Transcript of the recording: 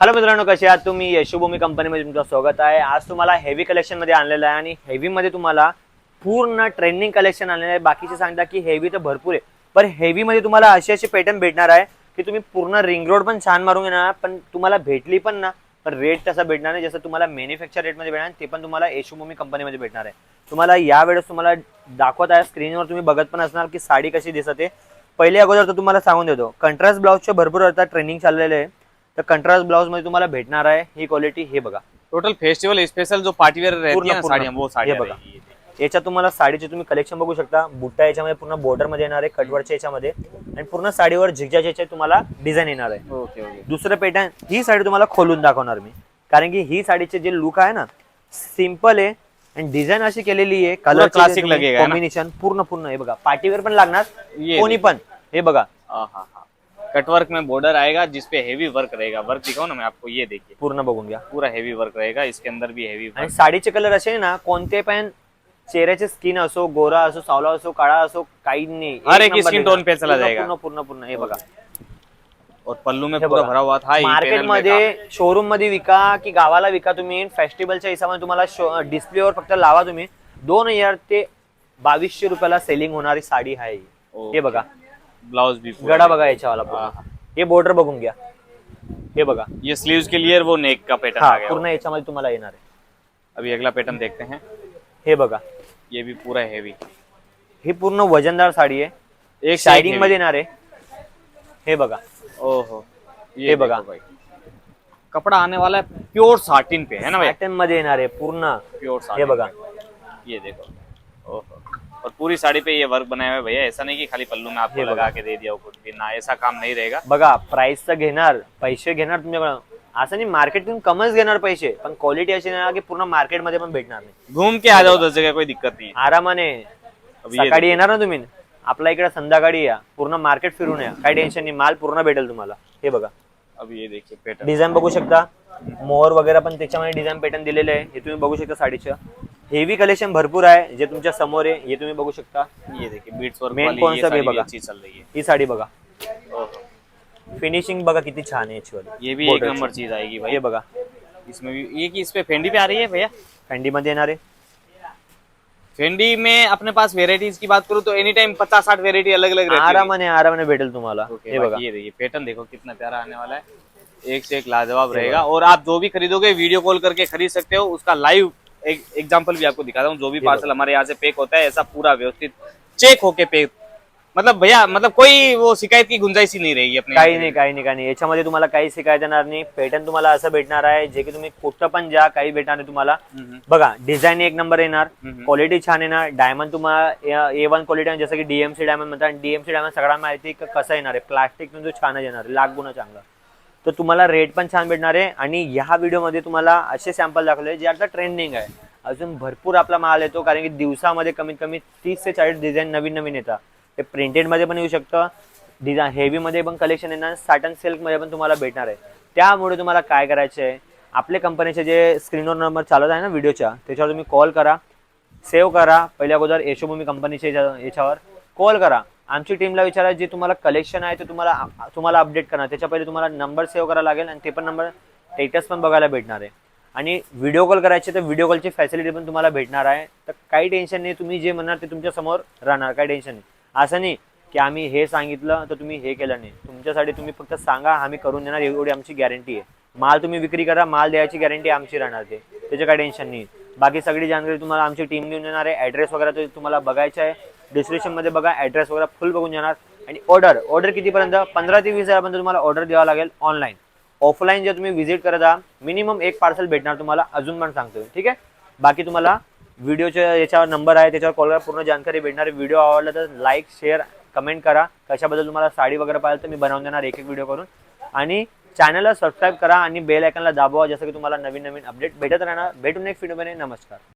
Hello मित्रांनो, कसे आहात तुम्ही? यशोभूमी कंपनीमध्ये तुमचं स्वागत आहे. आज तुम्हाला हेवी कलेक्शन मध्ये आणलेलं आहे आणि हेवी मध्ये तुम्हाला पूर्ण ट्रेंडिंग कलेक्शन आणलेलं आहे. बाकीचे सांगता की हेवी तर भरपूर आहे, पण हेवी मध्ये तुम्हाला असे पॅटर्न भेटणार आहे की तुम्ही पूर्ण रिंग रोड पण छान मारून घेणार, पण तुम्हाला भेटली पण ना, पण रेट तसा भेटणार नाही जसं तुम्हाला मॅन्युफॅक्चर रेट मध्ये भेटणार, ते पण तुम्हाला यशोभूमी कंपनीमध्ये भेटणार आहे. तुम्हाला यावेळेस तुम्हाला दाखवत आहे स्क्रीनवर, तुम्ही बघत पण असणार की साडी कशी दिसते. पहिले अगोदर तर तुम्हाला सांगून देतो, कंट्रास्ट ब्लाउजचे भरपूर आता ट्रेंडिंग चाललेले आहे. तर कंट्रास्ट ब्लाउज मध्ये तुम्हाला भेटणार आहे ही क्वालिटी. हे बघा, टोटल फेस्टिवल स्पेशल जो पार्टी वेयर रहती है ना साड़ियाँ, वो हे साड़ियाँ बघा. रहेगी ये देखिए। याच्यात तुम्हाला साडीचे तुम्ही कलेक्शन बघू शकता. बुट्टा याच्यामध्ये पूर्ण बॉर्डर मध्ये येणार आहे, कटवर्कच्या याच्यामध्ये, आणि पूर्ण साडीवर झिगझॅगचे तुम्हाला डिझाईन येणार आहे. Okay okay. दुसरं पॅटर्न, ही साडी तुम्हाला खोलून दाखवणार मी, कारण की ही साडीचे जे लुक आहे ना, सिंपल आहे आणि डिझाईन अशी केलेली आहे, कलर क्लासिक लगेगा कॉम्बिनेशन पूर्ण. हे बघा, पार्टीवेअर पण लागणार ये कोणी पण. हे बघा, हाँ, कटवर्क में बॉर्डर आएगा जिसपे हेवी वर्क रहेगा। वर्क दिखाओ ना मैं आपको, ये देखिए पूर्ण बघून घ्या. पूरा हेवी वर्क रहेगा, इसके अंदर भी हेवी आणि वर्क। साडीचे कलर असे आहे ना, कोणते पण चेहऱ्याचे स्किन असो, गोरा असो, सावला असो, काळा असो, काही नाही, हर एक नंबर स्किन देणार. टोन पे चला जाएगा। पूर्ण. हे बघा, और पल्लू में हे पूरा बघा. भरा हुआ था। मार्केट मध्ये शोरूम मध्ये विका की गावाला विका, तुम्ही फेस्टिवलच्या हिसाबाने तुम्हाला डिस्प्लेवर फक्त लावा तुम्ही, 2000 ते 2200 रुपयाला सेलिंग होणारी साडी आहे ही. हे बघा, ब्लाउज भी पूरा गडा बघा याच्यावाला पूर्ण. हे बॉर्डर बघून घ्या. हे बघा, ये स्लीव्स के लिए वो नेक का पैटर्न हा आ गया। पूर्ण याच्यामध्ये तुम्हाला येणार आहे. अभी अगला पैटर्न देखते हैं। हे बघा, ये भी पूरा हेवी, ही पूर्ण वजनदार साडी आहे, एक शायनिंग मध्ये येणार आहे. हे बघा, ओहो, ये बघा. देखो भाई, कपड़ा आने वाला है प्योर साटिन पे, है ना भैया? पॅटर्न मध्ये येणार आहे पूर्ण. प्योर हे साटिन बघा, पे। ये देखो, ओहो, और पूरी साड़ी पे ये वर्क बनाया हुआ है भैया। ऐसा नहीं कि खाली पल्लू में आपको ये लगा बघा. के दे दिया हो कुछ भी, ना ऐसा काम नहीं रहेगा। बघा, प्राइस तर घेणार, पैसे घेणार तुमच्याकडं, असं नाही मार्केटतून कमच घेणार पैसे, पण क्वालिटी अशी नाही की पूर्ण मार्केट मध्ये पण भेटणार नाही. घूम के आ जाओ 10 जगह, कोई दिक्कत नहीं है। आरामाने अब ये सकाळी येणार ना तुम्ही, आपल्या इकडे संध्याकाळी या, पूर्ण मार्केट फिरून या, काही टेन्शन नाही, माल पूर्ण भेटेल तुम्हाला. हे बघा, अब ये देखिए पैटर्न, डिझाईन बघू शकता, मोर वगैरे पण त्याच्यामध्ये डिझाईन पॅटर्न दिलेले आहे. हे तुम्ही बघू शकता. साडीचं हेवी कलेक्शन भरपूर आहे, जे तुमच्या समोर आहे, हे तुम्ही बघू शकता. ये देखिए बीट्स वर्क Main वाली कौन ये सा भी साड़ी भी बघा. अच्छी चल रही है। ही साडी बघा, ओहो, फिनिशिंग बघा किती छान आहे याची. ये भी एक नंबर चीज आएगी भाई। हे बघा, इसमें भी ये कि इस पे फेंडी पे आ रही है भैया। थंडी मध्ये येणार आहे. फेंडी में अपने पास वेराइटीज की बात करूँ तो एनी टाइम 50-60 वेराइटी अलग अलग रहती है। आरामाने भेटेल तुम्हाला. ओके, हे बघा, बाकी ये देखिए पैटर्न देखो कितना प्यारा आने वाला है, एक से एक लाजवाब रहेगा। और आप जो भी खरीदोगे वीडियो कॉल करके खरीद सकते हो। उसका लाइव एक एग्जांपल भी आपको दिखाता हूँ। जो भी पार्सल हमारे यहाँ से पैक होता है, ऐसा पूरा व्यवस्थित चेक होके पैक, मतलब भैया, मतलब कोई वो शिकायत की गुंजाइश ही नहीं रहेगी अपने काही यहाँ। नाही. याच्यामध्ये तुम्हाला काही शिकायला येणार नाही. पॅटर्न तुम्हाला असं भेटणार आहे जे की तुम्ही कुठं पण जा, काही भेटणार नाही तुम्हाला. बघा, डिझाईन एक नंबर येणार, क्वालिटी छान येणार. डायमंड तुम्हाला A1 क्वालिटी, जसं की DMC डायमंड म्हणतात. DMC डायमंड सगळ्यांना माहिती कसं येणार आहे, प्लास्टिक जो छान येणार आहे, लाख गुण चांगला. तर तुम्हाला रेट पण छान भेटणार आहे. आणि ह्या व्हिडिओमध्ये तुम्हाला असे सॅम्पल दाखवले जे आता ट्रेंडिंग आहे. अजून भरपूर आपला माल येतो, कारण की दिवसामध्ये कमीत कमी 30 ते 40 डिझाईन नवीन येतात. ते प्रिंटेड मध्ये पण येऊ शकतं, डिझाईन हेवी मध्ये पण कलेक्शन येणार, साटन सिल्क मध्ये पण तुम्हाला भेटणार आहे. त्यामुळे तुम्हाला काय करायचं आहे, आपल्या कंपनीचे जे स्क्रीनवर नंबर चालत आहे ना व्हिडिओच्या, त्याच्यावर तुम्ही कॉल करा, सेव्ह करा. पहिल्या अगोदर यशोभूमी कंपनीचे याच्यावर कॉल करा. आमची टीमला विचारा, जे तुम्हाला कलेक्शन आहे ते तुम्हाला अपडेट करा. त्याच्या पहिले तुम्हाला नंबर सेव्ह करावा लागेल, आणि ते पण नंबर स्टेटस पण बघायला भेटणार आहे. आणि व्हिडिओ कॉल करायचे तर व्हिडिओ कॉलची फॅसिलिटी पण तुम्हाला भेटणार आहे. तर काही टेन्शन नाही, तुम्ही जे म्हणणार ते तुमच्या समोर राहणार, काही टेन्शन नाही. असं नाही की आम्ही हे सांगितलं तर तुम्ही हे केलं नाही. तुमच्यासाठी तुम्ही फक्त सांगा, आम्ही करून देणार, एवढी आमची गॅरंटी आहे. माल तुम्ही विक्री करा, माल द्यायची गॅरंटी आमची राहणार, त्याचं काही टेन्शन नाही. बाकी सगळी जानकारी तुम्हाला आमची टीम घेऊन देणार आहे. ॲड्रेस वगैरे तुम्हाला बघायचं आहे, डिस्क्रिप्शन मध्ये बघा, ॲड्रेस वगैरे फुल बघून जाणार. आणि ऑर्डर कितीपर्यंत, 15 ते 20,000पर्यंत तुम्हाला ऑर्डर द्यावा लागेल ऑनलाईन. ऑफलाईन जे तुम्ही व्हिजिट करत आहात, मिनिमम एक पार्सल भेटणार तुम्हाला, अजून पण सांगतो. ठीक आहे. बाकी तुम्हाला व्हिडिओच्या याच्यावर नंबर आहे, त्याच्यावर कॉल करा, पूर्ण जानकारी भेटणार. व्हिडिओ आवडला तर लाईक, शेअर, कमेंट करा. कशाबद्दल तुम्हाला साडी वगैरे पाहिजे तर मी बनवून देणार एक व्हिडिओ करून. आणि चॅनलला सबस्क्राईब करा आणि बेल आयकॉनला दाबवा, जसं की तुम्हाला नवीन अपडेट भेटत राहणार. भेटून नेक्स्ट व्हिडिओमध्ये. नमस्कार.